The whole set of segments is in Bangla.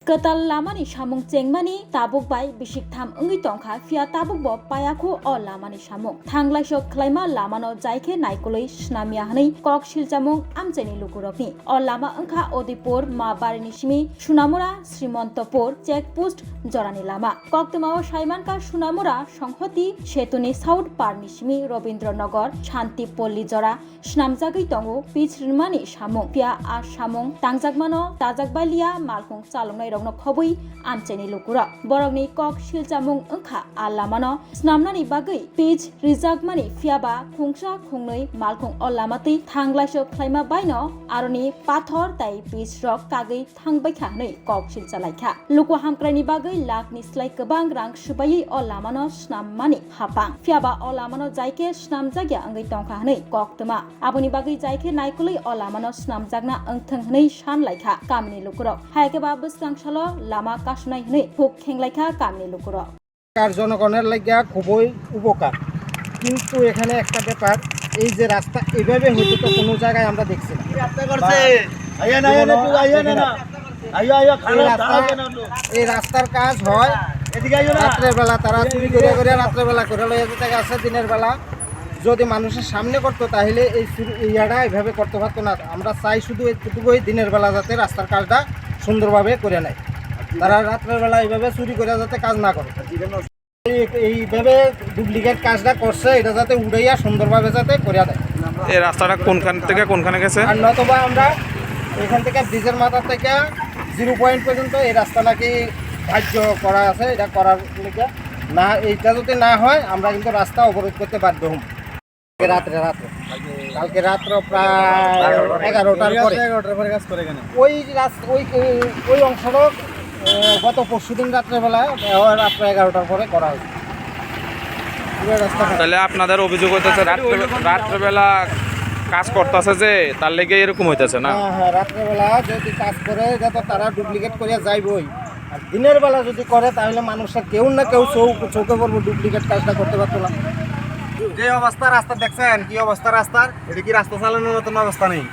Ketal lamani samung cengmani tabuk bai bisik tham ungi tongkha fia tabuk bo payakhu o lamani samung thanglai sok khlaima lamano jaike naikoloi snamia hanai kok siljamung amcheni lukurokni o lama angkha odipur ma barini simi sunamura Srimantapur checkpost জরানি লামা কক্তমাও সাইমানকা সুনামুরা সংহতি সেতুনি সাউথ পারনি সিমি রবীন্দ্রনগর শান্তিপল্লী জরা স্নামজাগৈ তঙ্গু পিছরিমানি সামুং পিয়া আর সামুং তাংজাকমানো তাজাকবালিয়া মালকুং চালংনাই রংনো খবই আমচেনি লুকুরা বরংনি কক শিলজামুং ওংখা আল্লামানো স্নামনানি বাগৈ পিচ রিজাকমানি ফিয়াবা খুংসা খুংनै মালকুং অল্লামাতৈ থাংলাইসো খ্লাইমা বাইনো আরনি পাথর তাই পিচ রক কাগৈ থাংবাইখা नै কক শিলজাलाइखा लुकु हामक्राइनि बागै लाखनि स्लाइ गोबां रां सुबायै अ लामानो स्नाममानि हापां फियाबा अ लामानो जायके स्नाम जागिया अंगै टंका हनै कक्तमा आबुनि बागै जायके नायकुलै अ लामानो स्नाम जागना अंथों हनै सान लाइखा कामनि लुकुरक हायकेबा बसकांसालो लामा कासनाय हनै फुक खेंलाइखा कामनि लुकुरक কার জনগণের লাগিয়া খুবই উপকার কিন্তু এখানে একটা ব্যাপার এই যে রাস্তা এইভাবে হইতো তো কোনো জায়গায় আমরা দেখছি না রাস্তা করছে আইয়া না আইয়া না এই রাস্তার কাজ হয় রাত্রের বেলা তারা চুরি করে রাত্রের বেলা করে লয়ে যেতে গেছে দিনের বেলা যদি মানুষের সামনে করতো তাহলে এই ইয়াটা এইভাবে করতে পারতো না আমরা চাই শুধু এইটুকুই দিনের বেলা যাতে রাস্তার কাজটা সুন্দরভাবে করে নেয় তারা রাত্রের বেলা এইভাবে চুরি করে যাতে কাজ না করে এইভাবে ডুপ্লিকেট কাজটা করছে এটা যাতে উড়াইয়া সুন্দরভাবে যাতে করে দেয় এই রাস্তাটা কোনখান থেকে কোনখানে গেছে আর নতবা আমরা এখান থেকে ব্রিজের মাথা থেকে 0 পয়েন্ট পর্যন্ত এই রাস্তা নাকি ধার্য করা আছে এটা করার লিগে না এইটা যদি না হয় আমরা কিন্তু রাস্তা অবরোধ করতে বাধ্য হব কালকে রাত্র প্রায় 11টার পরে কাজ করে কেন ওই অংশটা গত পরশুদিন রাত্রেবেলা রাত্র 11টার পরে করা হয়েছে তাহলে আপনাদের অভিযোগ হইতেছে রাত্রেবেলা কাজ করতেছে যে তার লেগে এরকম হইতেছে না হ্যাঁ রাত্রেবেলা যদি কাজ করে যাতে তারা ডুপ্লিকেট করিয়া যাইবই আর দিনের বেলা যদি করে তাহলে মানুষের কেউ না কেউ চৌকে পড়বো ডুপ্লিকেট কাজটা করতে পারতো না যে অবস্থা রাস্তা দেখছেন কি অবস্থা রাস্তার এটা কি রাস্তা চালানোর মতন অবস্থা নেই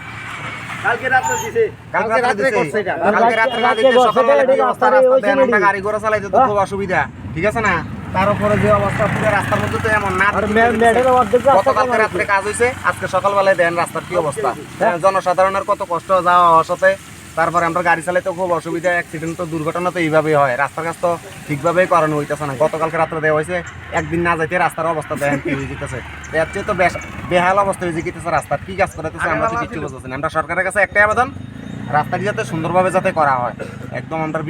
কালকে রাত্রে করছে এটা কালকে রাত্রে না দিতে সকালবেলা কি অবস্থা রাস্তা দেন আমরা গাড়ি ঘোড়া চালাইতে তো খুব অসুবিধা ঠিক আছে না তার উপরে যে অবস্থা পুরো রাস্তার মধ্যে তো এমন না গতকালকে রাত্রে কাজ হয়েছে আজকে সকালবেলায় দেন রাস্তার কি অবস্থা জনসাধারণের কত কষ্ট যাওয়া অসাথে তারপরে আমরা গাড়ি চালাইতে খুব অসুবিধা অ্যাক্সিডেন্ট তো দুর্ঘটনা তো এইভাবেই হয় রাস্তার কাজ তো ঠিকভাবেই করানো হইতেছে না গতকালকে রাত্রে দেওয়া হয়েছে একদিন না যাইতে রাস্তার অবস্থা দেখেন কি হয়ে যেতেছে এর চেয়ে তো বেহাল অবস্থা হয়ে যেতেছে রাস্তার কি কাজ করাতেছে আমরা তো কিছু বুঝতেছি না আমরা সরকারের কাছে একটাই আবেদন রাস্তাটি যাতে সুন্দরভাবে যাতে করা হয় একদম আমরা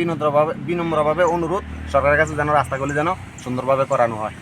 বিনম্রভাবে অনুরোধ সরকারের কাছে যেন রাস্তাগুলি যেন সুন্দরভাবে করানো হয়।